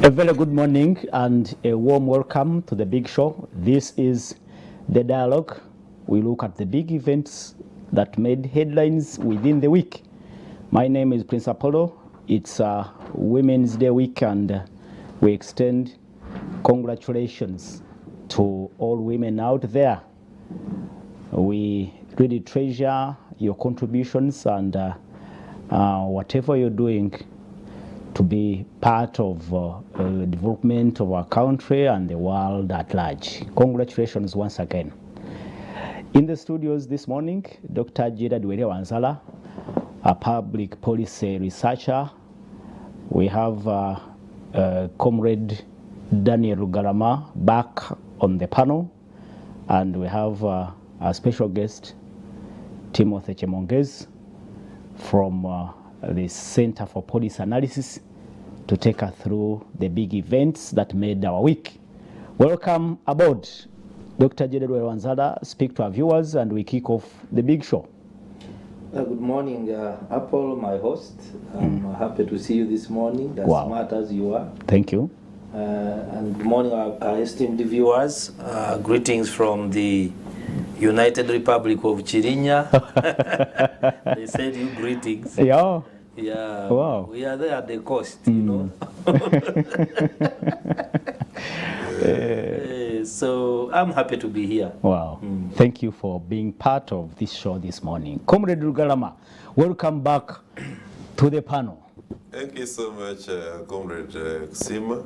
A very good morning and a warm welcome to the Big Show. This is the dialogue. We look at the big events that made headlines within the week. My name is Prince Apollo. It's Women's Day week, and we extend congratulations to all women out there. We really treasure your contributions and whatever you're doing to be part of the development of our country and the world at large. Congratulations once again. In the studios this morning, Dr. Jira Wanzala, a public policy researcher. We have Comrade Daniel Rugarama back on the panel, and we have a special guest, Timothy Chemongez, from the Center for Policy Analysis, to take us through the big events that made our week. Welcome aboard, Dr. Jeded Wanzala. Speak to our viewers and we kick off the big show. Good morning, Apple, my host. I'm happy to see you this morning, as smart as you are. Thank you. And good morning, our esteemed viewers. Greetings from the United Republic of Chirinya. They said you greetings. Yeah. Yeah. Wow. We are there at the coast, you know. So I'm happy to be here. Wow. Thank you for being part of this show this morning. Comrade Rugarama, welcome back to the panel. Thank you so much, Comrade Ksima.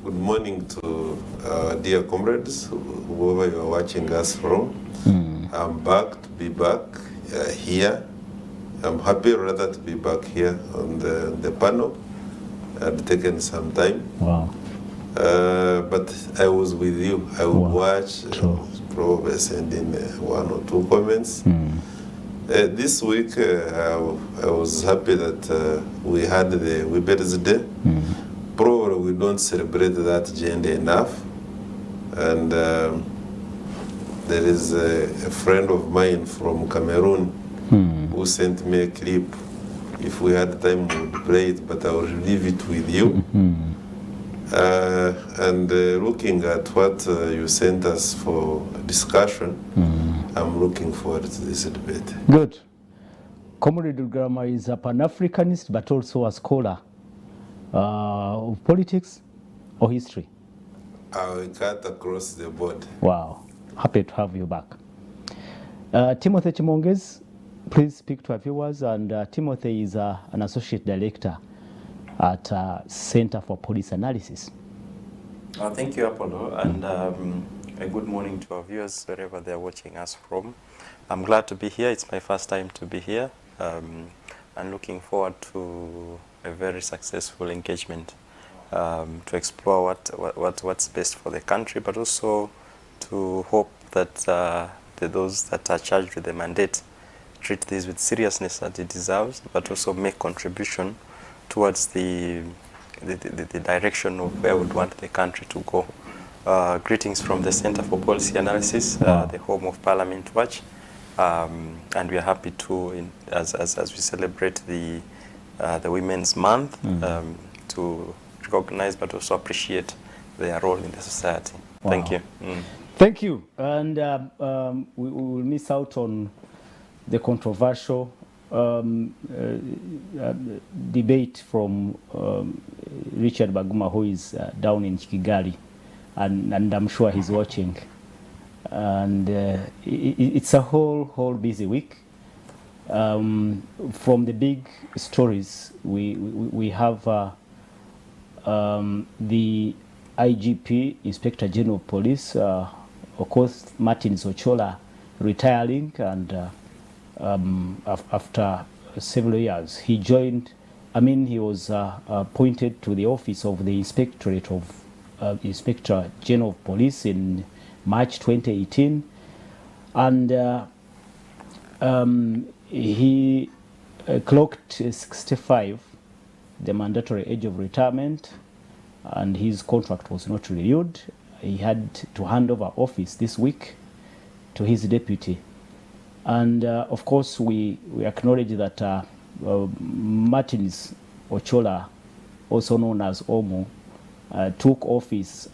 Good morning to dear comrades, whoever you are watching us from. I'm back to be back here. I'm happy rather to be back here on the panel. I'd taken some time. Wow. But I was with you. I would watch, probably send in one or two comments. This week, I was happy that we had the Women's Day. Probably we don't celebrate that gender enough. And there is a friend of mine from Cameroon who sent me a clip. If we had time, we would play it, but I will leave it with you. And looking at what you sent us for discussion, I'm looking forward to this debate. Good. Comrade Rugarama is a Pan-Africanist, but also a scholar of politics or history. I cut across the board. Wow. Happy to have you back. Timothy Chemongez, please speak to our viewers. And Timothy is an associate director at Center for Policy Analysis. Thank you, Apollo, and a good morning to our viewers wherever they're watching us from. I'm glad to be here. It's my first time to be here, and looking forward to a very successful engagement to explore what's best for the country, but also to hope that those that are charged with the mandate treat this with seriousness that it deserves, but also make contribution towards the direction of where we would want the country to go. Greetings from the Center for Policy Analysis, the home of Parliament Watch, and we are happy to, as we celebrate the Women's Month, to recognize but also appreciate their role in the society. Wow. Thank you. Thank you. And we will miss out on the controversial debate from Richard Baguma, who is down in Kigali, and I'm sure he's watching. And it's a whole busy week. From the big stories, we have the IGP, Inspector General of Police, of course, Martin Zochola, retiring, and after several years, he joined. He was appointed to the office of the Inspectorate of Inspector General of Police in March 2018, and he clocked 65, the mandatory age of retirement, and his contract was not renewed. He had to hand over office this week to his deputy. And of course, we acknowledge that Martins Ochola also known as Omo, took office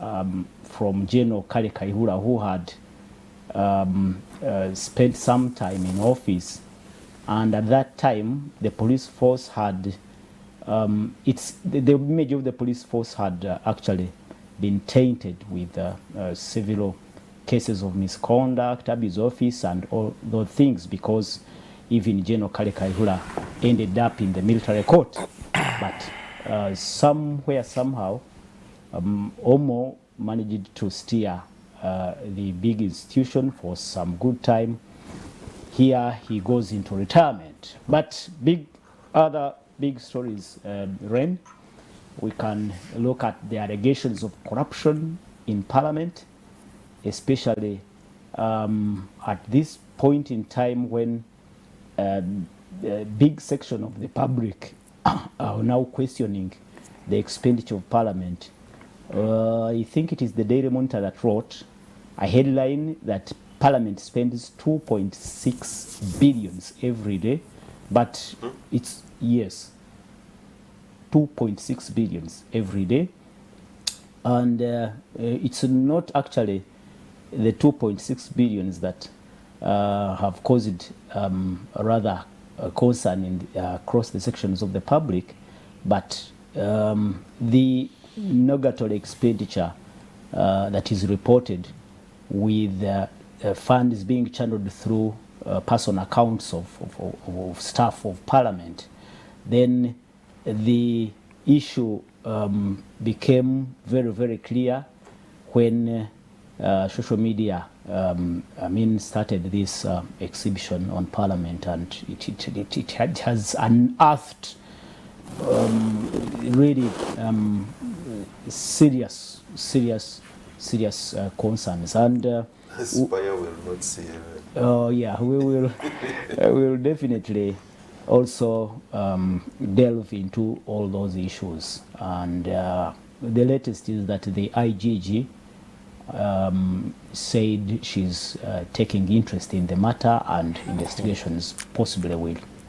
from General Kale Kaihura, who had spent some time in office, and at that time the police force had the image of the police force had actually been tainted with several cases of misconduct, abuse of office, and all those things, because even General Kale Kaihura ended up in the military court. But somewhere, somehow, Omo managed to steer the big institution for some good time. Here he goes into retirement. But other big stories, Ren, we can look at the allegations of corruption in Parliament, especially at this point in time when a big section of the public are now questioning the expenditure of Parliament. I think it is the Daily Monitor that wrote a headline that Parliament spends 2.6 billion every day, but it's, yes, 2.6 billion every day. And it's not actually the 2.6 billion that have caused rather concern across the sections of the public, but the nugatory expenditure that is reported with funds being channeled through personal accounts of staff of Parliament. Then the issue became very, very clear when social media started this exhibition on Parliament, and it has unearthed really serious concerns. And Aspire will not see it. oh yeah, we will definitely also delve into all those issues. And the latest is that the IGG said she's taking interest in the matter, and investigations possibly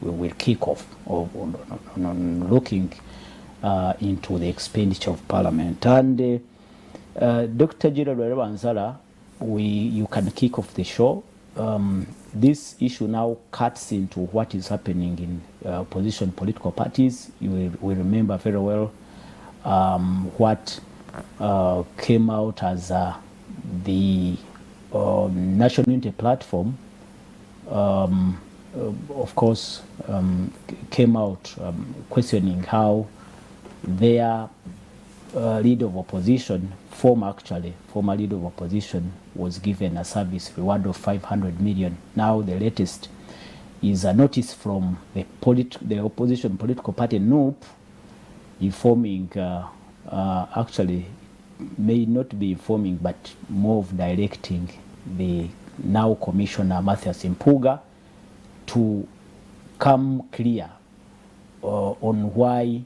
will kick off on looking into the expenditure of Parliament. And Dr. Gerald Wanzala, you can kick off the show. This issue now cuts into what is happening in opposition political parties. You will remember very well what came out as the National Unity Platform, of course, came out questioning how their leader of opposition, former leader of opposition, was given a service reward of 500 million. Now the latest is a notice from the opposition political party NUP informing, actually may not be informing, but more of directing the now Commissioner Mathias Impuga to come clear on why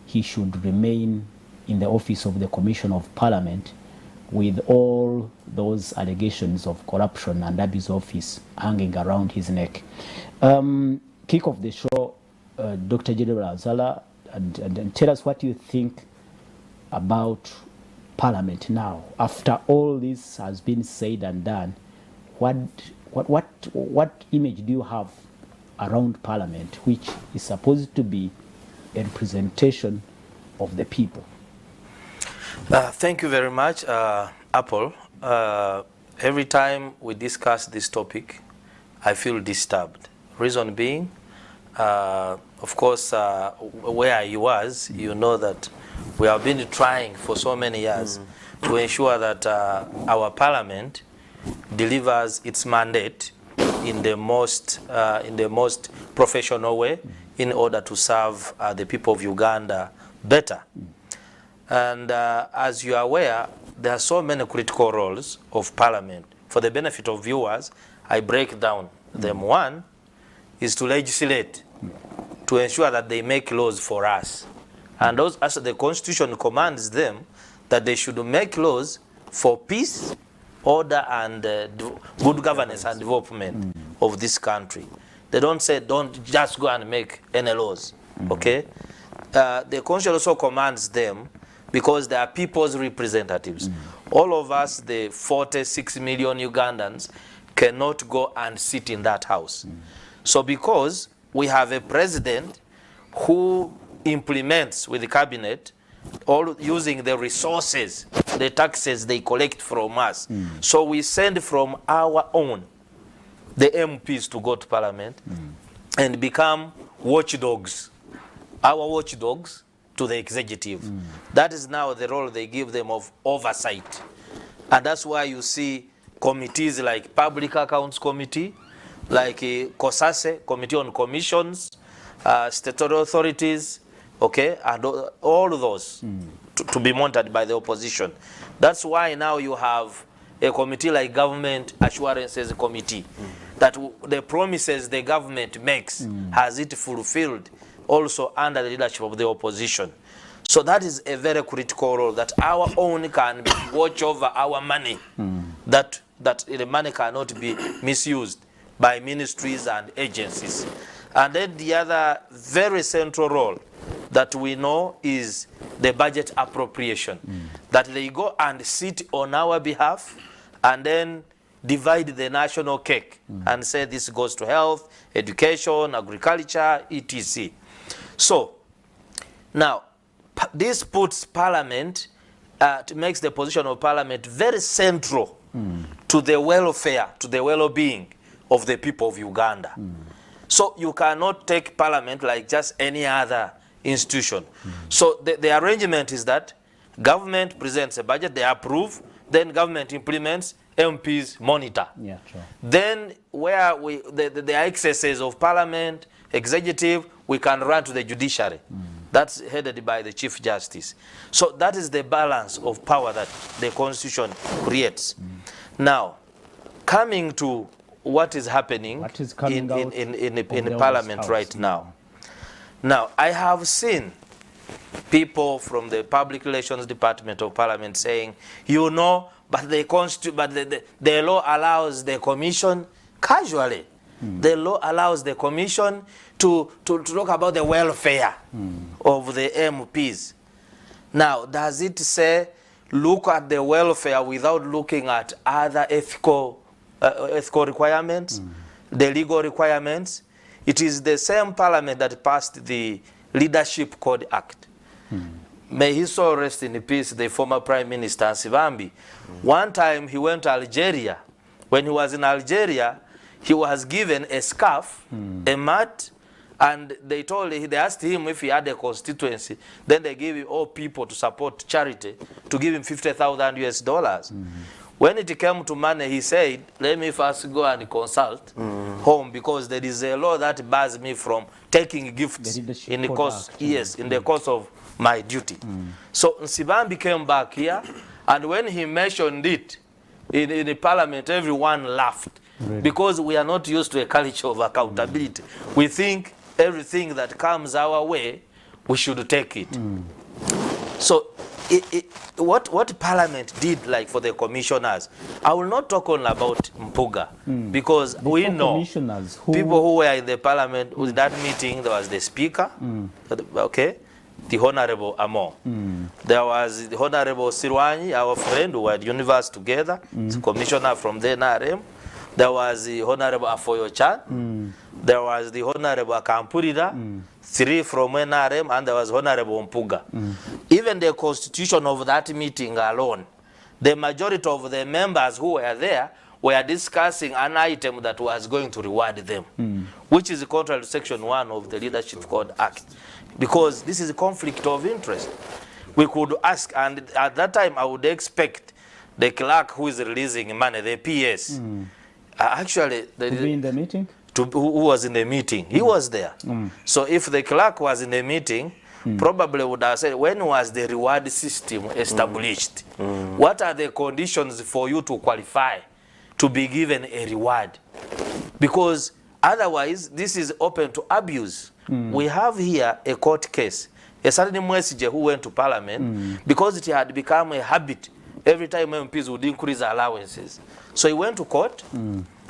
he should remain in the office of the Commissioner of Parliament with all those allegations of corruption and abuse of office hanging around his neck. Kick off the show, Dr. Jedel Azala, and tell us what you think about Parliament now. After all this has been said and done, what image do you have around Parliament, which is supposed to be a representation of the people? Thank you very much, Apple. Every time we discuss this topic, I feel disturbed. Reason being, of course, where I was, you know that we have been trying for so many years to ensure that our Parliament delivers its mandate in the most professional way in order to serve the people of Uganda better. And as you are aware, there are so many critical roles of Parliament. For the benefit of viewers, I break down them. One is to legislate, to ensure that they make laws for us. And those, as the Constitution commands them, that they should make laws for peace, order, and good governance and development of this country. They don't say, don't just go and make any laws, okay? the Constitution also commands them, because they are people's representatives. All of us, the 46 million Ugandans, cannot go and sit in that house. So because we have a president who implements with the cabinet, all using the resources, the taxes they collect from us. So we send from our own, the MPs, to go to parliament and become watchdogs, our watchdogs to the executive. That is now the role they give them of oversight. And that's why you see committees like Public Accounts Committee, like COSASE, Committee on Commissions, statutory authorities, okay, and all of those to be monitored by the opposition. That's why now you have a committee like Government Assurances Committee, that the promises the government makes, has it fulfilled, also under the leadership of the opposition. So that is a very critical role, that our own can watch over our money, that the money cannot be misused by ministries and agencies. And then the other very central role that we know is the budget appropriation, that they go and sit on our behalf and then divide the national cake and say this goes to health, education, agriculture, etc. So now this puts Parliament, makes the position of Parliament very central to the welfare, to the well-being of the people of Uganda. So you cannot take Parliament like just any other institution. So the arrangement is that government presents a budget, they approve, then government implements, MPs monitor. Yeah, sure. Then where the excesses of Parliament, executive, we can run to the judiciary. That's headed by the Chief Justice. So that is the balance of power that the Constitution creates. Now, coming to what is happening in Parliament right now. Now, I have seen people from the Public Relations Department of Parliament saying, you know, but the law allows the Commission, casually, the law allows the Commission to talk about the welfare of the MPs. Now, does it say look at the welfare without looking at other ethical requirements, the legal requirements? It is the same Parliament that passed the Leadership Code Act. May his soul rest in peace, the former Prime Minister Nsibambi. One time he went to Algeria. When he was in Algeria, he was given a scarf, a mat, and they asked him if he had a constituency. Then they gave him all people to support charity to give him $50,000 US. When it came to money, he said, let me first go and consult home, because there is a law that bars me from taking gifts in the course, in the course of my duty. So Nsibambi came back here, and when he mentioned it in the Parliament, everyone laughed. Really? Because we are not used to a culture of accountability. We think everything that comes our way, we should take it. So what Parliament did, like for the commissioners, I will not talk only about Mpuga, because we know people who were in the Parliament with that meeting. There was the Speaker, okay, the Honorable Amo. There was the Honorable Sirwanyi, our friend who were at university together, the commissioner from the NRM. There was the Honorable Afoyo-chan. There was the Honorable Akampurida, 3 from NRM, and there was Honorable Mpuga. Even the constitution of that meeting alone, the majority of the members who were there were discussing an item that was going to reward them, which is contrary to Section 1 of the Leadership Code Act, because this is a conflict of interest. We could ask, and at that time I would expect the clerk who is releasing money, the PS, actually, to be in the meeting? Who was in the meeting? He was there. So if the clerk was in the meeting, probably would have said, when was the reward system established? What are the conditions for you to qualify to be given a reward? Because otherwise, this is open to abuse. We have here a court case. A certain Mwesije who went to Parliament, because it had become a habit, every time MPs would increase allowances. So he went to court,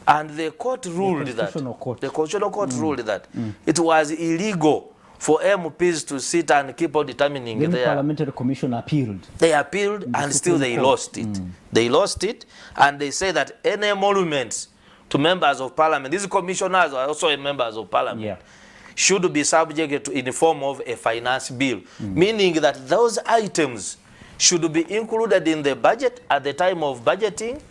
and the court ruled that, the Constitutional Court ruled that it was illegal for MPs to sit and keep on determining Then the their... Parliamentary Commission appealed. They appealed and still they lost it. They lost it, and they say that any emoluments to members of parliament, these commissioners are also members of parliament, should be subject to in the form of a finance bill, meaning that those items should be included in the budget at the time of budgeting,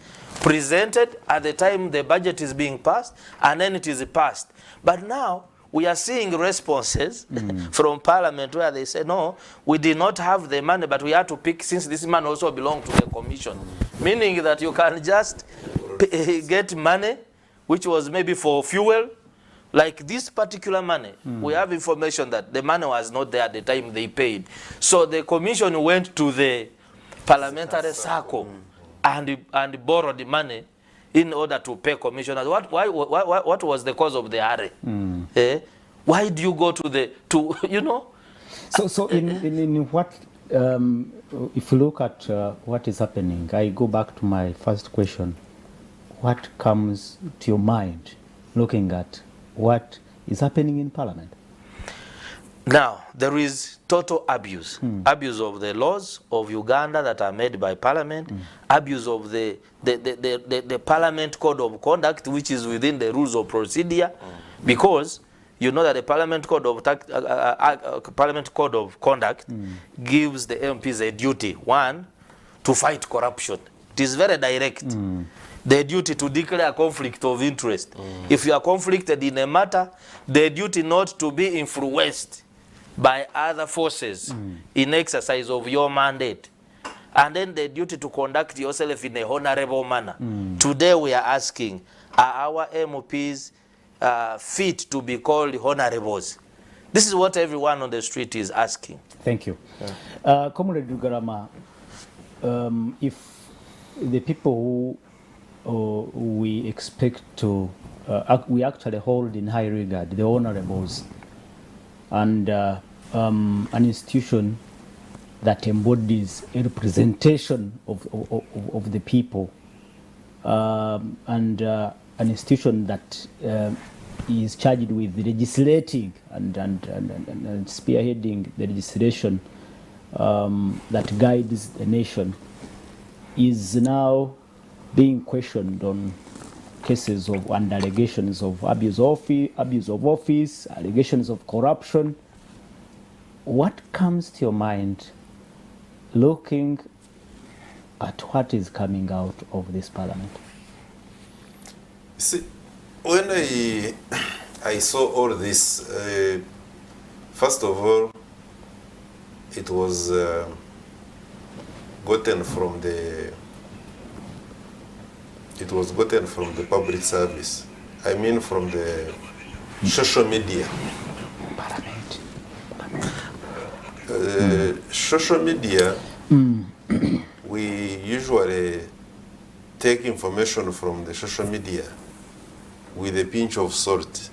presented at the time the budget is being passed, and then it is passed. But now we are seeing responses from parliament where they say, no, we did not have the money, but we had to pick, since this money also belongs to the commission. Meaning that you can just get money, which was maybe for fuel, like this particular money. We have information that the money was not there at the time they paid. So the commission went to the parliamentary circle and borrowed the money in order to pay commissioners. What was the cause of the hurry? Why do you go to the, you know? So in what, if you look at what is happening, I go back to my first question. What comes to your mind looking at what is happening in Parliament? Now, there is total abuse. Abuse of the laws of Uganda that are made by Parliament, abuse of the Parliament Code of Conduct, which is within the rules of procedure, because you know that the Parliament Code of Conduct gives the MPs a duty, one, to fight corruption. It is very direct. The duty to declare a conflict of interest. If you are conflicted in a matter, the duty not to be influenced by other forces in exercise of your mandate. And then the duty to conduct yourself in a honorable manner. Today we are asking, are our MPs fit to be called honorables? This is what everyone on the street is asking. Thank you. Comrade Dugarama, if the people who we expect to, we actually hold in high regard, the honorables, and an institution that embodies a representation of the people, and an institution that is charged with legislating and spearheading the legislation that guides the nation, is now being questioned on cases of and allegations of abuse of office, allegations of corruption. What comes to your mind looking at what is coming out of this parliament? See, when I saw all this, first of all, it was gotten from the public service. I mean from the social media. Social media, we usually take information from the social media with a pinch of salt.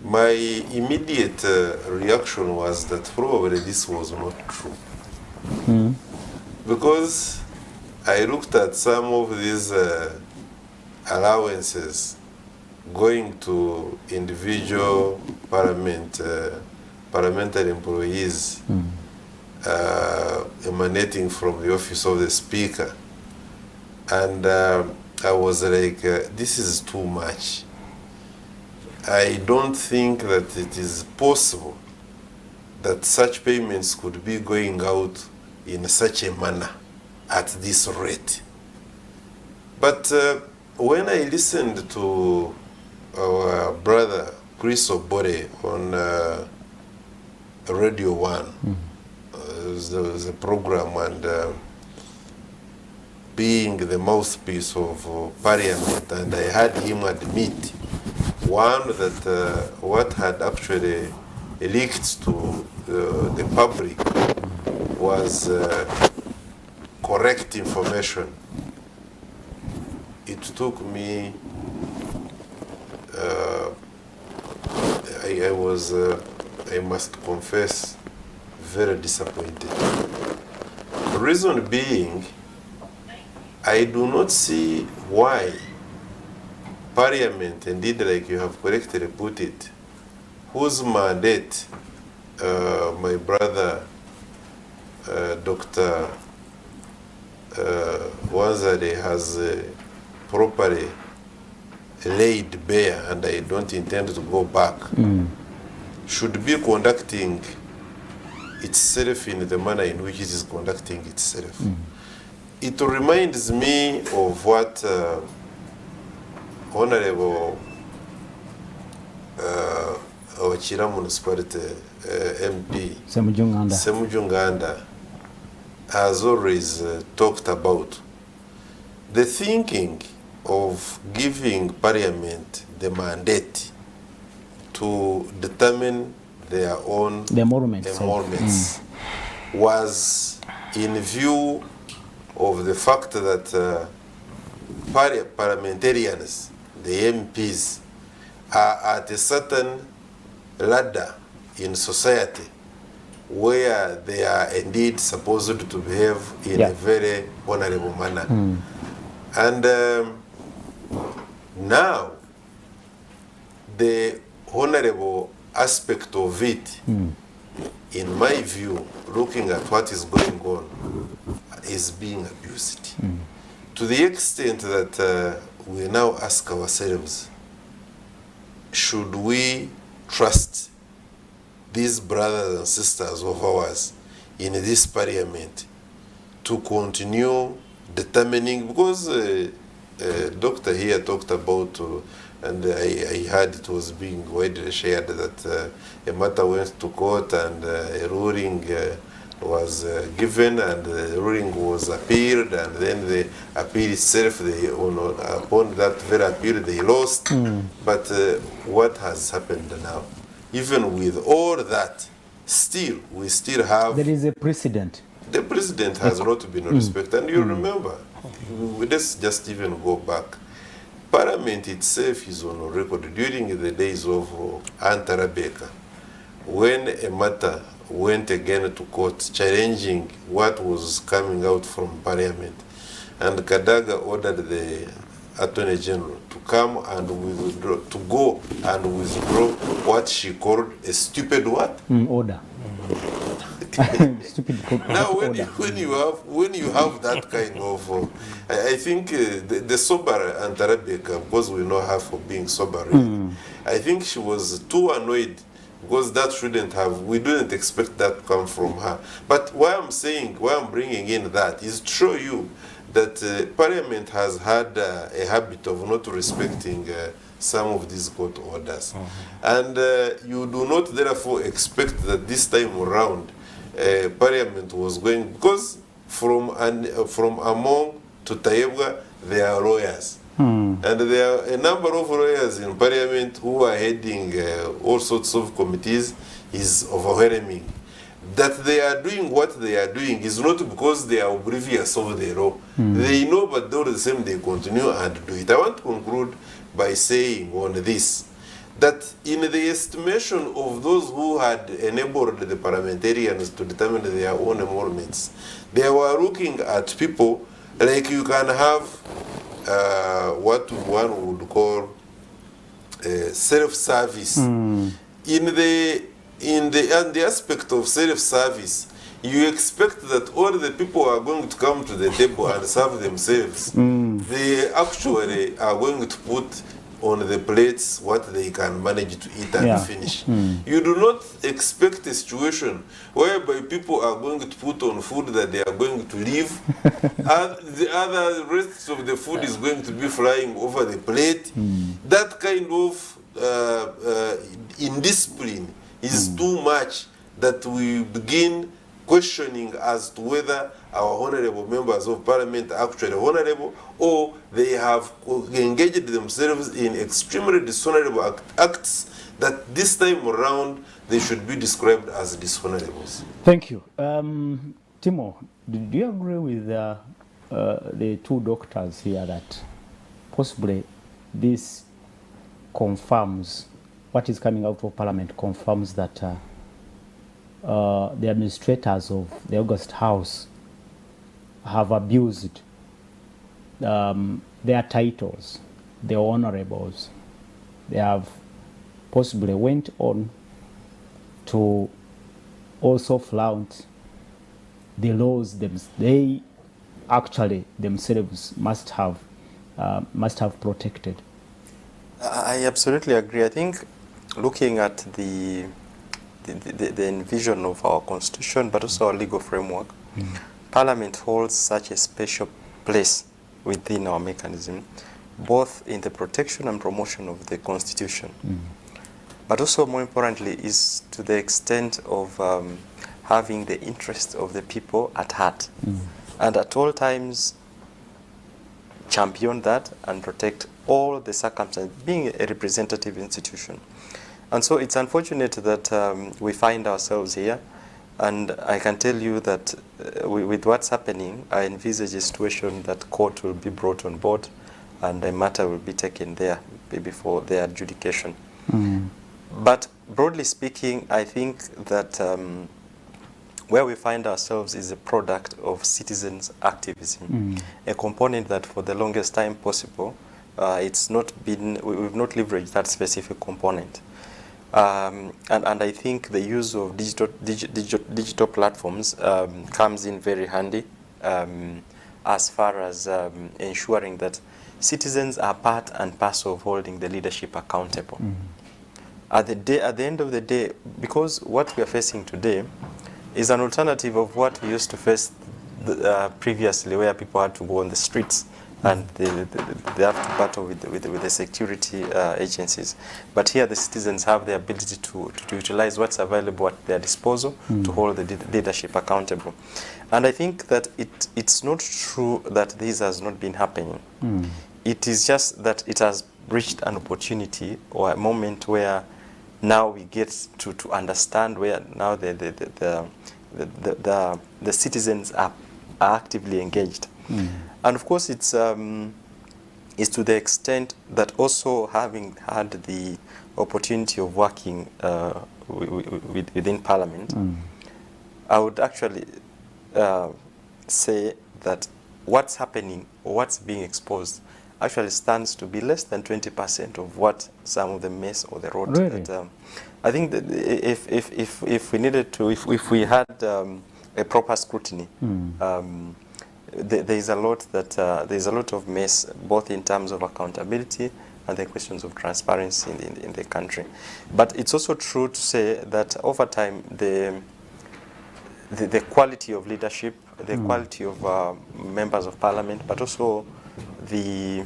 My immediate reaction was that probably this was not true. Because I looked at some of these allowances going to individual parliamentary employees emanating from the office of the speaker. And I was like, this is too much. I don't think that it is possible that such payments could be going out in such a manner at this rate. But when I listened to our brother Chris Obore on Radio 1, there was a program, and being the mouthpiece of Parliament, and I had him admit, one, that what had actually leaked to the public was correct information. It took me, I must confess, very disappointed. The reason being, I do not see why Parliament, indeed like you have correctly put it, whose mandate my brother Dr. Wanzade has properly laid bare, and I don't intend to go back, should be conducting itself in the manner in which it is conducting itself. It reminds me of what Honorable Wachira Municipality MP Semujunganda has always talked about. The thinking of giving Parliament the mandate to determine their own emoluments was in view of the fact that parliamentarians, the MPs, are at a certain ladder in society where they are indeed supposed to behave in a very honorable manner. And now, the honorable aspect of it, in my view, looking at what is going on, is being abused. To the extent that we now ask ourselves, should we trust these brothers and sisters of ours in this parliament to continue determining, because doctor here talked about, and I heard it was being widely shared that a matter went to court and a ruling was given, and the ruling was appealed, and then the appeal itself, upon that very appeal, they lost. But what has happened now? Even with all that, still, we still have... There is a precedent. The president has not been respected. And you remember, let's just even go back. Parliament itself is on record during the days of Antarabeka, when a matter went again to court challenging what was coming out from Parliament. And Kadaga ordered the Attorney General to come and withdraw, to go and withdraw what she called a stupid what? Order. Stupid now, when you have that kind of, I think the sober Antarabeka, because we know her for being sober, I think she was too annoyed, because that shouldn't have, we didn't expect that to come from her. But why I'm bringing in that is to show you that Parliament has had a habit of not respecting some of these court orders. And you do not therefore expect that this time around Parliament was going, because from among to Tayebwa there are lawyers. And there are a number of lawyers in Parliament who are heading all sorts of committees is overwhelming. That they are doing what they are doing is not because they are oblivious of the law. They know, but they're the same, they continue and do it. I want to conclude by saying on this, that in the estimation of those who had enabled the parliamentarians to determine their own emoluments, they were looking at people like you can have what one would call self-service. In the aspect of self-service, you expect that all the people are going to come to the table and serve themselves. They actually are going to put on the plates what they can manage to eat and finish. You do not expect a situation whereby people are going to put on food that they are going to leave, and the other rest of the food is going to be flying over the plate. That kind of indiscipline is too much that we begin questioning as to whether our honorable members of parliament are actually honorable, or they have engaged themselves in extremely dishonorable acts that this time around they should be described as dishonorables. Thank you. Timo, do you agree with the two doctors here that possibly this confirms, what is coming out of Parliament confirms that the administrators of the August House have abused their titles, their honorables. They have possibly went on to also flaunt the laws they actually themselves must have protected. I absolutely agree. I think looking at the envision of our constitution, but also our legal framework, Parliament holds such a special place within our mechanism, both in the protection and promotion of the constitution. But also, more importantly, is to the extent of having the interest of the people at heart. And at all times, champion that and protect all the circumstances, being a representative institution. And so it's unfortunate that we find ourselves here. And I can tell you that with what's happening, I envisage a situation that court will be brought on board and a matter will be taken there before their adjudication. But broadly speaking, I think that where we find ourselves is a product of citizens' activism, a component that for the longest time possible, we've not leveraged that specific component. And I think the use of digital platforms comes in very handy as far as ensuring that citizens are part and parcel of holding the leadership accountable. At the end of the day, because what we are facing today is an alternative of what we used to face previously, where people had to go on the streets and they have to battle with the security agencies. But here the citizens have the ability to utilize what's available at their disposal to hold the leadership accountable. And I think that it's not true that this has not been happening. It is just that it has reached an opportunity or a moment where now we get to understand where now the citizens are actively engaged. And of course it's to the extent that also having had the opportunity of working within Parliament, I would actually say that what's happening or what's being exposed actually stands to be less than 20% of what some of the mess or the road. Really? That, I think that if we needed to, if we had a proper scrutiny, there is a lot of mess, both in terms of accountability and the questions of transparency in the country. But it's also true to say that over time the quality of leadership, the quality of members of Parliament, but also the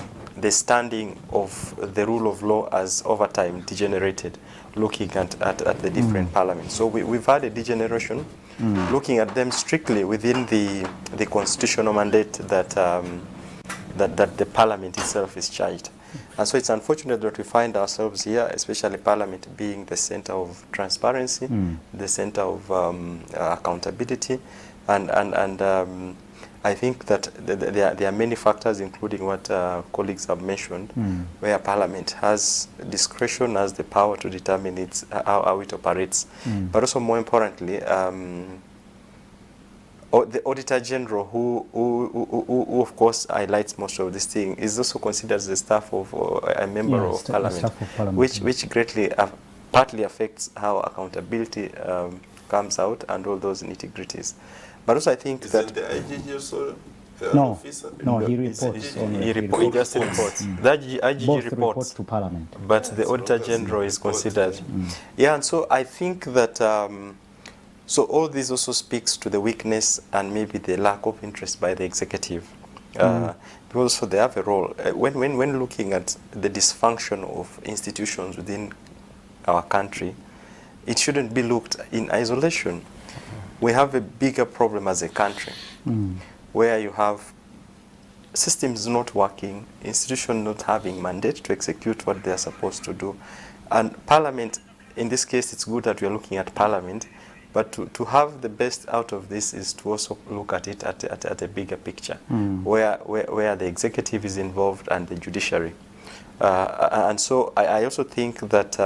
standing of the rule of law has over time degenerated, looking at the different parliaments. So we've had a degeneration, looking at them strictly within the constitutional mandate that the Parliament itself is charged. And so it's unfortunate that we find ourselves here, especially Parliament being the center of transparency, the center of accountability, and I think that there are many factors, including what colleagues have mentioned, where Parliament has discretion, has the power to determine how it operates. But also, more importantly, the Auditor General, who of course highlights most of this thing, is also considered as the staff of a member of Parliament, which greatly partly affects how accountability comes out and all those nitty-gritties. But also I think that the IGG also officer? No, he reports only. He just reports. The IGG Both reports report to Parliament. but the Auditor General is considered. Yeah, and so I think that so all this also speaks to the weakness and maybe the lack of interest by the executive. Because so they have a role. When looking at the dysfunction of institutions within our country, it shouldn't be looked in isolation. We have a bigger problem as a country, where you have systems not working, institutions not having mandate to execute what they are supposed to do. And Parliament, in this case, it's good that we are looking at Parliament, but to have the best out of this is to also look at it at a bigger picture, where the executive is involved and the judiciary. And so I also think that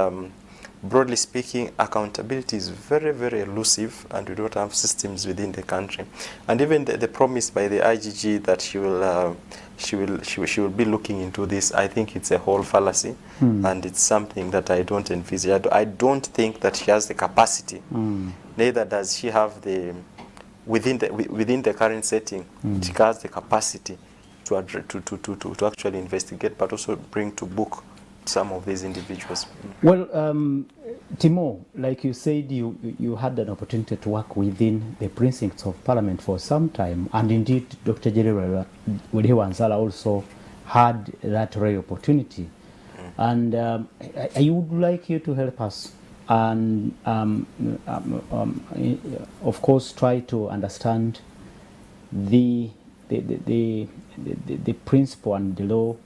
broadly speaking, accountability is very, very elusive, and we don't have systems within the country. And even the promise by the IGG that she will be looking into this, I think it's a whole fallacy, and it's something that I don't envisage. I don't think that she has the capacity. Neither does she have the within the current setting. She has the capacity to actually investigate, but also bring to book some of these individuals. Well, Timo, like you said, you had an opportunity to work within the precincts of Parliament for some time, and indeed Dr. Jerry Wansala also had that rare opportunity. And I would like you to help us and, of course, try to understand the principle and the law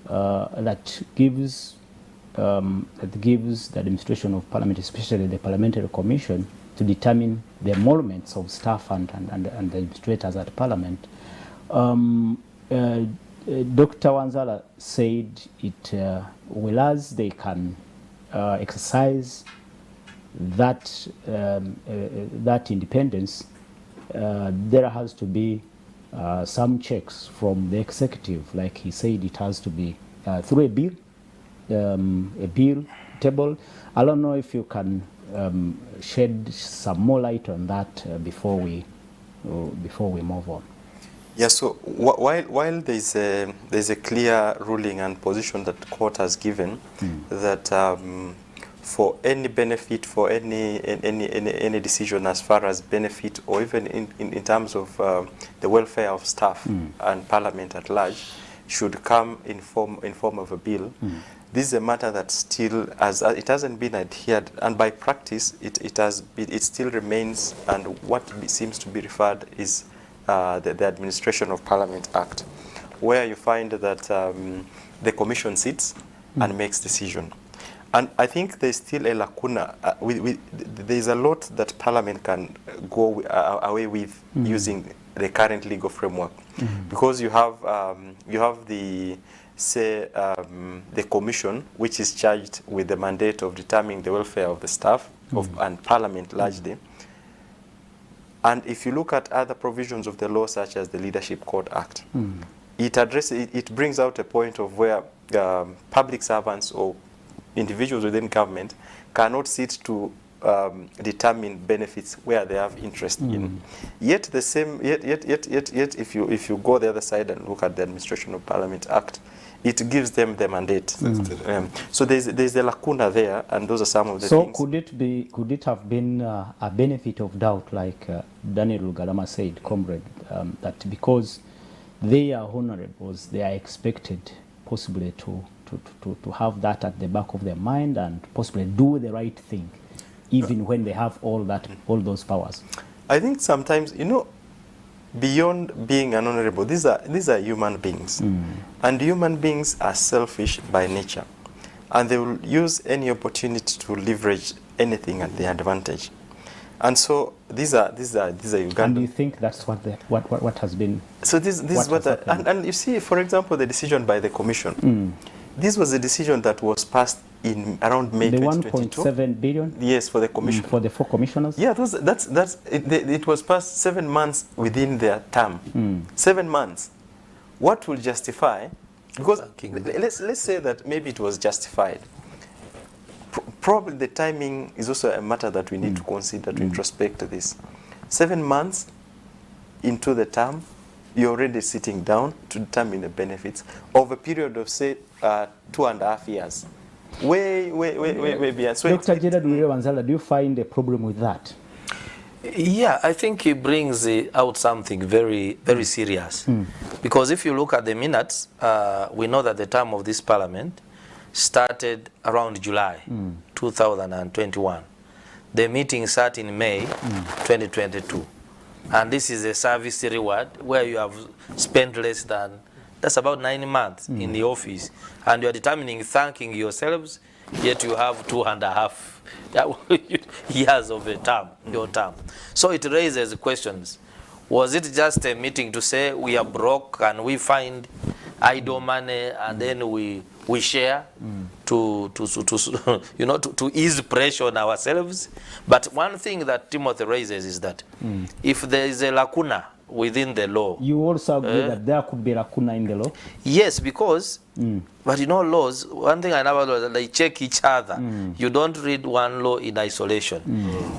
that gives the administration of Parliament, especially the Parliamentary Commission, to determine the emoluments of staff and the administrators at Parliament. Dr. Wansala said it, whereas they can exercise that independence, there has to be some checks from the executive. Like he said, it has to be through a bill table. I don't know if you can shed some more light on that before we move on. Yeah, so while there's a clear ruling and position that the court has given that for any benefit, for any decision as far as benefit, or even in terms of the welfare of staff and Parliament at large, should come in form of a bill. This is a matter that still, as it hasn't been adhered, and by practice it still remains, and what seems to be referred is the Administration of Parliament Act, where you find that the Commission sits and makes decision. And I think there's still a lacuna. There's a lot that Parliament can go away with using the current legal framework, because you have the Commission, which is charged with the mandate of determining the welfare of the staff and Parliament largely. And if you look at other provisions of the law, such as the Leadership Code Act, it brings out a point of where public servants or individuals within government cannot sit to determine benefits where they have interest in. Yet if you go the other side and look at the Administration of Parliament Act, it gives them the mandate. So there's a lacuna there, and those are some of the things. So could it have been a benefit of doubt, like Daniel Galama said, comrade, that because they are honorables, they are expected possibly to have that at the back of their mind and possibly do the right thing, even when they have all those powers? I think sometimes, beyond being an honorable, these are human beings, and human beings are selfish by nature, and they will use any opportunity to leverage anything at their advantage. And so these are Ugandans. And do you think that's what has been? So this is what and you see, for example, the decision by the Commission. This was a decision that was passed in around May 2022. The 1.7 billion? Yes, for the Commission. For the 4 commissioners? Yeah, it was passed 7 months within their term. 7 months. What will justify? Because let's say that maybe it was justified. Probably the timing is also a matter that we need to consider, to introspect this. 7 months into the term, you're already sitting down to determine the benefits of a period of, say, 2.5 years. Way beyond. So Dr. Gerard Wansala, do you find a problem with that? Yeah, I think he brings out something very, very serious. Because if you look at the minutes, we know that the term of this Parliament started around July 2021. The meeting sat in May 2022. And this is a service reward where you have spent less than, that's about 9 months in the office. And you are thanking yourselves, yet you have 2.5 years of a term, your term. So it raises questions. Was it just a meeting to say we are broke and we find idle money and then we share to you know, to ease pressure on ourselves? But one thing that Timothy raises is that if there is a lacuna within the law, you also agree that there could be a lacuna in the law? Yes, because but you know, laws, one thing I never know is that they check each other. You don't read one law in isolation.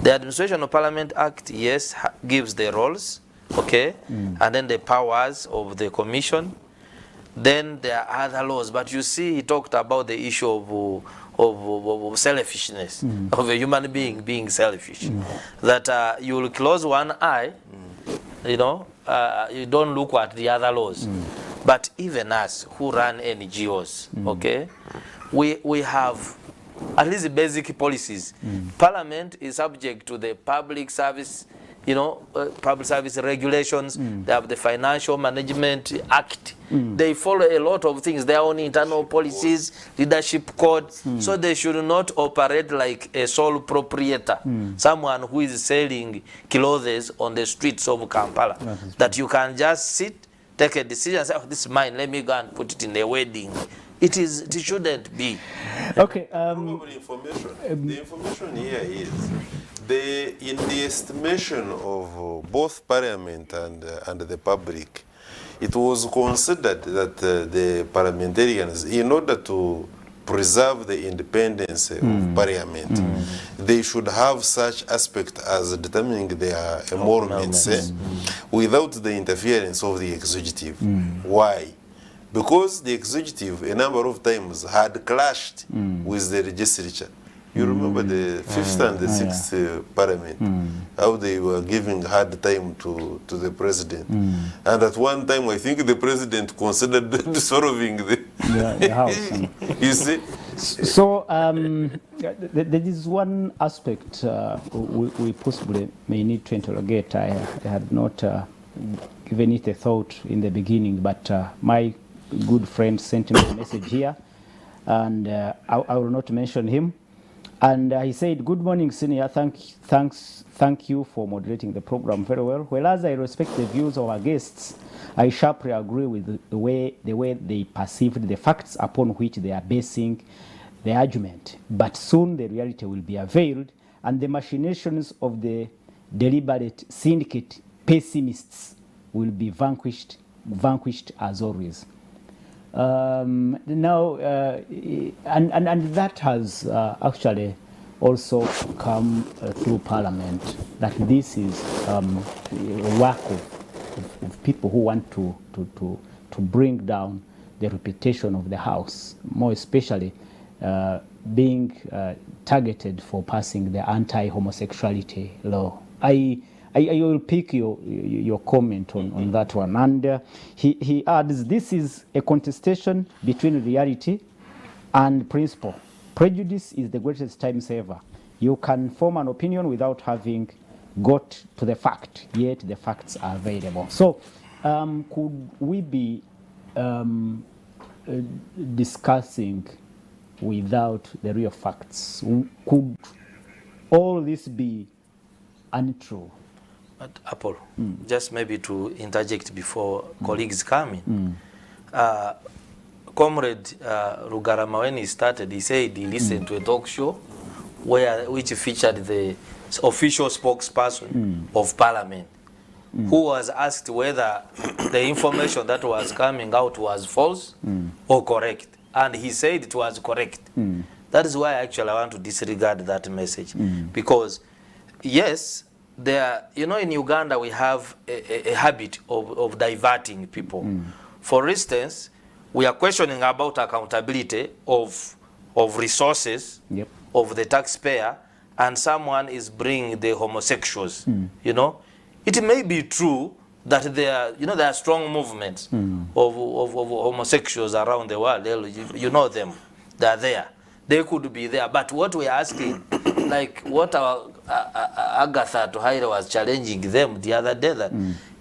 The Administration of Parliament Act, yes, gives the roles, okay, and then the powers of the commission. Then there are other laws, but you see, he talked about the issue of selfishness, of a human being being selfish. That you will close one eye, you know, you don't look at the other laws. But even us who run NGOs, okay, we have at least basic policies. Parliament is subject to the Public Service, you know, public service regulations. They have the Financial Management Act. They follow a lot of things, their own internal policies, leadership code. So they should not operate like a sole proprietor, someone who is selling clothes on the streets of Kampala. That you can just sit, take a decision and say, oh, this is mine, let me go and put it in a wedding. It shouldn't be. Okay. Probably information. The information here is in the estimation of both Parliament and the public, it was considered that the parliamentarians, in order to preserve the independence of Parliament, they should have such aspect as determining their emoluments without the interference of the executive. Why? Because the executive a number of times had clashed with the legislature. You remember the 5th and the 6th Parliament, how they were giving hard time to the president. And at one time, I think the president considered dissolving the House. You see? So there is one aspect we possibly may need to interrogate. I had not given it a thought in the beginning, but my good friend sent me a message here, and I will not mention him. And he said, "Good morning, Senior. Thank you for moderating the program very well. Whereas I respect the views of our guests, I sharply agree with the way they perceived the facts upon which they are basing the argument. But soon the reality will be unveiled, and the machinations of the deliberate syndicate pessimists will be vanquished as always." Now, and that has actually also come through Parliament, that this is a work of people who want to bring down the reputation of the House, more especially being targeted for passing the anti-homosexuality law. I will pick your comment on that one. And he adds, this is a contestation between reality and principle. Prejudice is the greatest time saver. You can form an opinion without having got to the fact, yet the facts are available. So could we be discussing without the real facts? Could all this be untrue? But Apple, just maybe to interject before colleagues come in. Comrade Rugarama, when he started, he said he listened to a talk show which featured the official spokesperson of Parliament, who was asked whether the information that was coming out was false or correct. And he said it was correct. That is why actually I want to disregard that message. Because, yes, there, you know, in Uganda we have a habit of diverting people. For instance, we are questioning about accountability of resources of the taxpayer, and someone is bringing the homosexuals. You know, it may be true that there are strong movements of homosexuals around the world. You know them, they are there. They could be there, but what we are asking, like what our Agatha Tuhaire was challenging them the other day, that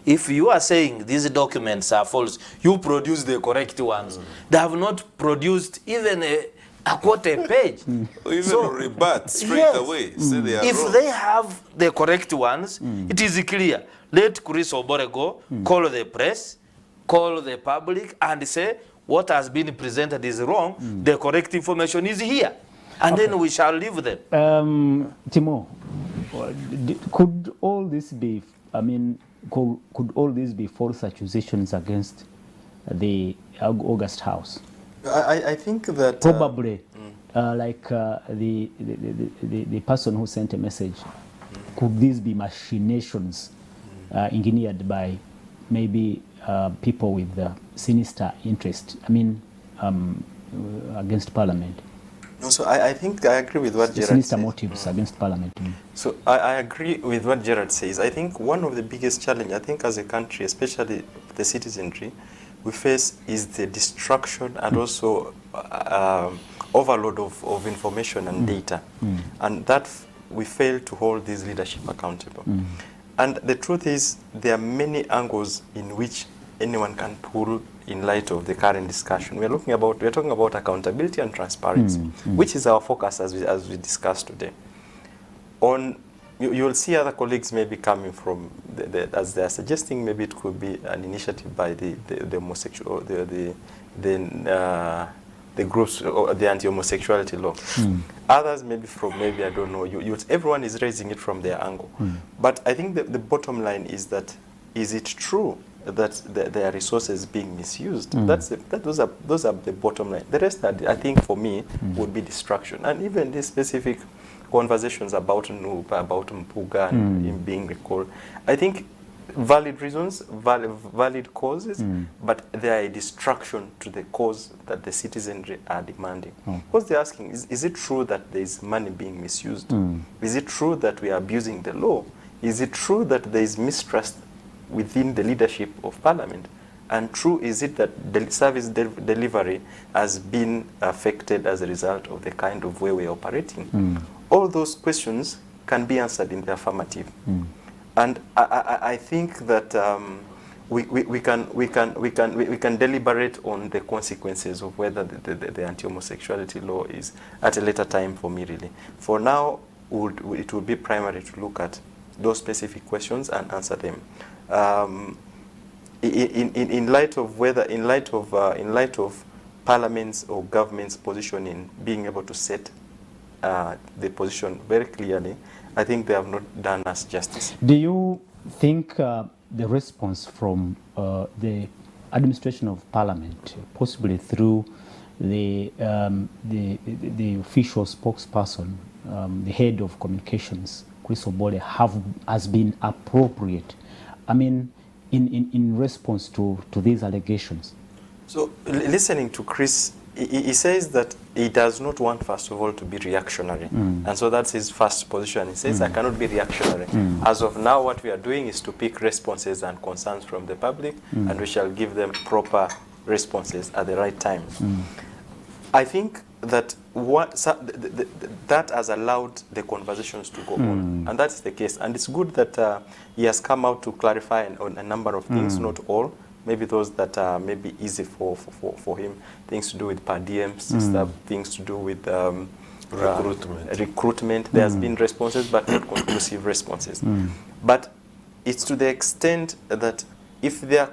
if you are saying these documents are false, you produce the correct ones. They have not produced even a quarter page. Even so, rebut straight away. Say they are if wrong. they have the correct ones, it is clear. let Chris Obore go, call the press, call the public, and say what has been presented is wrong, the correct information is here. And then we shall leave them. Timo, could all this be, I mean, could all this be false accusations against the August House? I think that probably like the person who sent a message, could these be machinations engineered by maybe people with sinister interest, I mean, against Parliament? No, so I think I agree with what Gerard sinister says. motives against Parliament. So I agree with what Gerard says. I think one of the biggest challenge, I think as a country, especially the citizenry, we face is the distraction and also overload of information and data. And that we fail to hold this leadership accountable. And the truth is there are many angles in which anyone can pull in light of the current discussion. We're talking about accountability and transparency, which is our focus as we discussed today. You'll see other colleagues maybe coming from, as they are suggesting, maybe it could be an initiative by the homosexual, the groups, or the anti-homosexuality law. Others maybe from, maybe, I don't know, everyone is raising it from their angle. But I think the bottom line is that, is it true that there are resources being misused? Those are the bottom line. The rest, I think, for me, would be distraction. And even these specific conversations about Nupa, about Mpuga, and him being recalled, I think valid reasons, valid causes, but they are a distraction to the cause that the citizenry are demanding. Because they're asking, is it true that there is money being misused? Is it true that we are abusing the law? Is it true that there is mistrust within the leadership of Parliament? And true is it that the service delivery has been affected as a result of the kind of way we're operating? All those questions can be answered in the affirmative. And I think that we can deliberate on the consequences of whether the anti-homosexuality law is at a later time, for me, really. For now, it would be primary to look at those specific questions and answer them. In light of Parliament's or government's position in being able to set the position very clearly, I think they have not done us justice. Do you think the response from the administration of Parliament, possibly through the official spokesperson, the head of communications, Chris Obole, has been appropriate? I mean, in response to these allegations? So, listening to Chris, he says that he does not want, first of all, to be reactionary. And so that's his first position. He says, I cannot be reactionary. As of now, what we are doing is to pick responses and concerns from the public, and we shall give them proper responses at the right time. I think that that has allowed the conversations to go on, and that's the case. And it's good that he has come out to clarify on a number of things, not all. Maybe those that are maybe easy for him, things to do with per diems, stuff, things to do with recruitment. There has been responses, but not conclusive responses. But it's to the extent that if there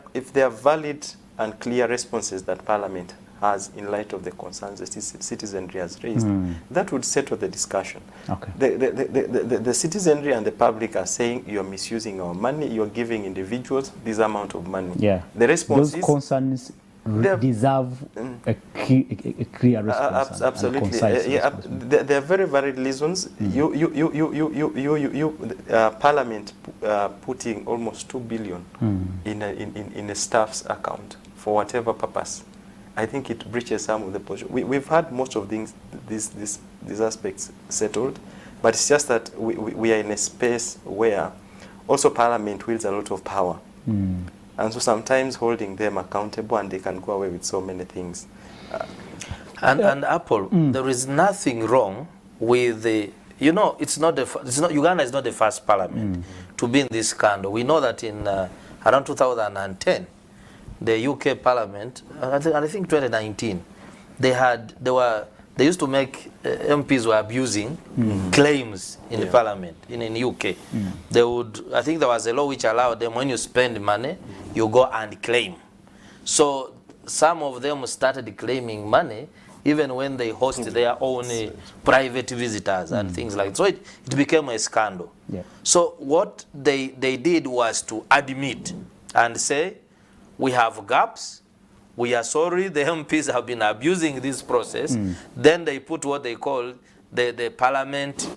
are valid and clear responses that Parliament has in light of the concerns the citizenry has raised, that would settle the discussion. Okay. The citizenry and the public are saying you're misusing our money, you're giving individuals this amount of money. Yeah. The response those concerns deserve a clear response. Absolutely. There are very valid reasons. Parliament putting almost 2 billion in a staff's account for whatever purpose. I think it breaches some of the position. We've had most of these aspects settled, but it's just that we are in a space where also Parliament wields a lot of power. And so sometimes holding them accountable, and they can go away with so many things. And Apple, there is nothing wrong with the, Uganda is not the first Parliament to be in this scandal. We know that in around 2010, the UK Parliament, I think 2019, there were they used to make MPs were abusing claims in the parliament in UK. They would, I think there was a law which allowed them, when you spend money, you go and claim. So some of them started claiming money even when they host their own private visitors and things like that. So it became a scandal. Yeah. So what they did was to admit and say, we have gaps, we are sorry, the MPs have been abusing this process. Then they put what they call the Parliament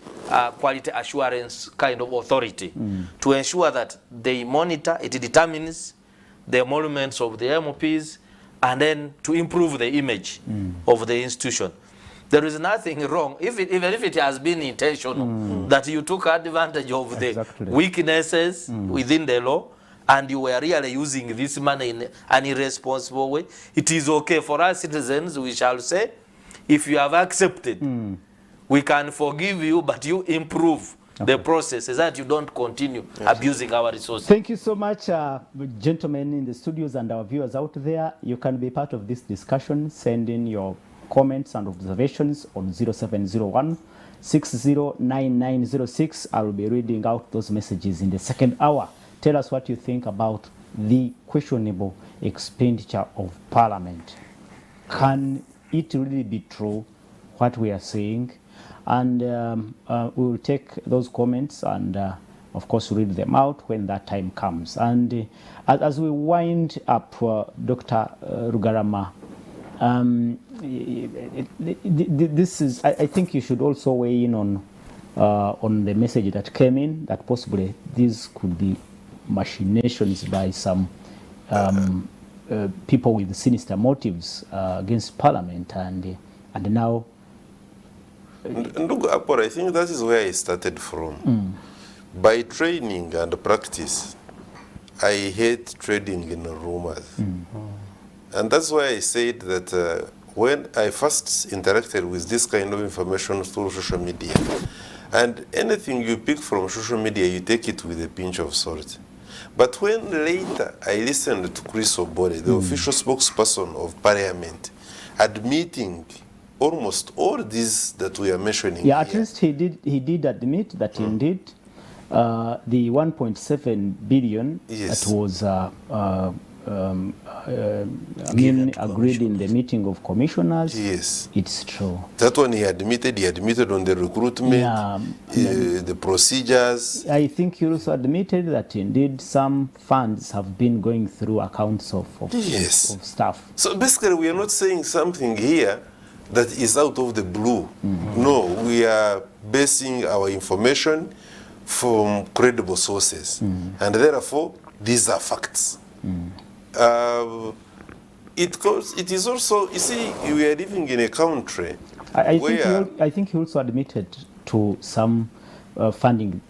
Quality Assurance kind of authority to ensure that they monitor, it determines the emoluments of the MPs, and then to improve the image of the institution. There is nothing wrong, even if it has been intentional, that you took advantage of the weaknesses within the law, and you were really using this money in an irresponsible way. It is okay for us citizens, we shall say, if you have accepted, we can forgive you, but you improve the process so that you don't continue abusing our resources. Thank you so much, gentlemen in the studios and our viewers out there. You can be part of this discussion. Send in your comments and observations on 0701 609906. I will be reading out those messages in the second hour. Tell us what you think about the questionable expenditure of Parliament. Can it really be true, what we are saying? And we will take those comments and, of course, read them out when that time comes. And as we wind up, Dr. Rugarama, this is, I think you should also weigh in on the message that came in, that possibly these could be machinations by some people with sinister motives against Parliament, and now. Look, Apple, I think that is where I started from. By training and practice, I hate trading in rumors. And that's why I said that when I first interacted with this kind of information through social media, and anything you pick from social media, you take it with a pinch of salt. But when later I listened to Chris Obore, the official spokesperson of Parliament, admitting almost all these that we are mentioning at here. least he did admit that indeed the 1.7 billion that was agreed in the meeting of commissioners. Yes, it's true. That one he admitted on the recruitment, the procedures. I think he also admitted that indeed some funds have been going through accounts of staff. So basically we are not saying something here that is out of the blue. No, we are basing our information from credible sources. And therefore, these are facts. It is also, you see, we are living in a country I think he also admitted to some funding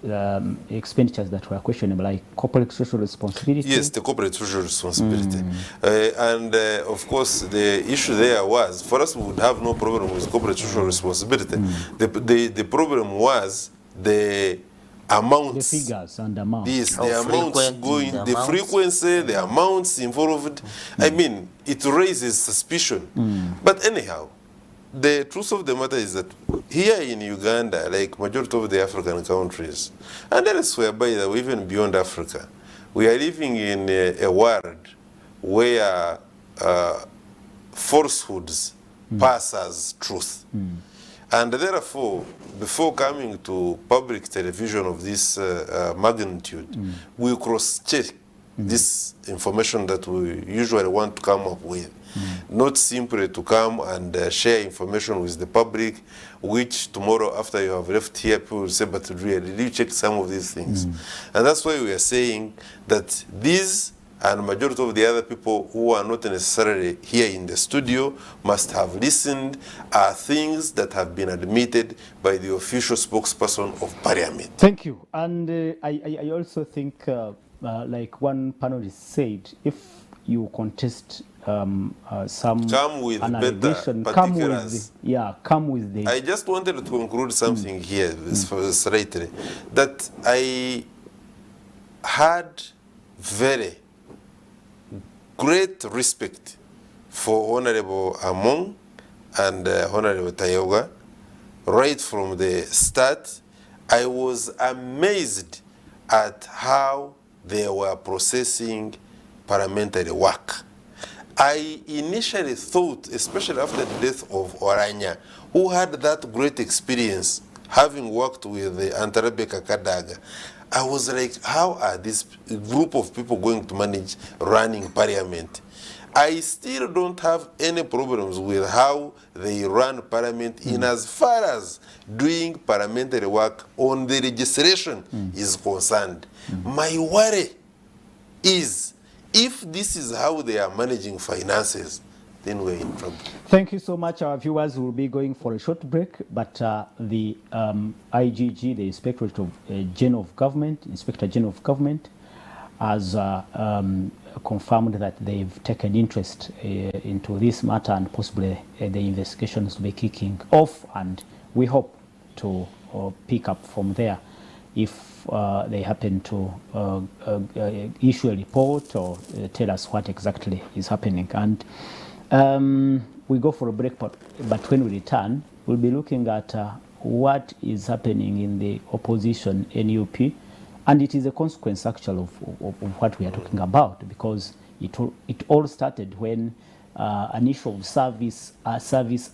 expenditures that were questionable, like corporate social responsibility. Yes, the corporate social responsibility. And of course, the issue there was, for us, we would have no problem with corporate social responsibility. The problem was the amounts. The figures and amounts. Yes, the amounts going, the frequency, the amounts involved. I mean, it raises suspicion. But anyhow, the truth of the matter is that here in Uganda, like majority of the African countries, and elsewhere, by the way, even beyond Africa, we are living in a world where falsehoods pass as truth. And therefore, before coming to public television of this magnitude, we cross-check this information that we usually want to come up with. Not simply to come and share information with the public, which tomorrow after you have left here, people will say, but really, did you check some of these things? And that's why we are saying that these and majority of the other people who are not necessarily here in the studio must have listened are things that have been admitted by the official spokesperson of Parliament. Thank you. And I also think, like one panelist said, if you contest some come with allegation, better come with the I just wanted to conclude something here slightly, that I had very great respect for Honorable Among and Honorable Tayoga, right from the start, I was amazed at how they were processing parliamentary work. I initially thought, especially after the death of Oranya, who had that great experience, having worked with Aunty Rebecca Kadaga, I was like, how are this group of people going to manage running parliament? I still don't have any problems with how they run parliament in as far as doing parliamentary work on the legislation is concerned. My worry is, if this is how they are managing finances, then we're in trouble. Thank you so much. Our viewers will be going for a short break, but the IGG, the Inspectorate of General of Government, Inspector General of Government, has confirmed that they've taken interest into this matter, and possibly the investigations will be kicking off, and we hope to pick up from there if they happen to issue a report or tell us what exactly is happening. And we go for a break, but when we return, we'll be looking at what is happening in the opposition NUP, and it is a consequence actually of what we are talking about, because it all started when an issue of service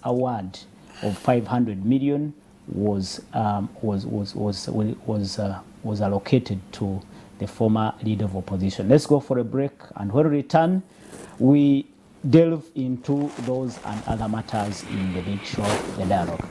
award of 500 million was allocated to the former leader of opposition. Let's go for a break, and when we return, we delve into those and other matters in the big show, The Dialogue.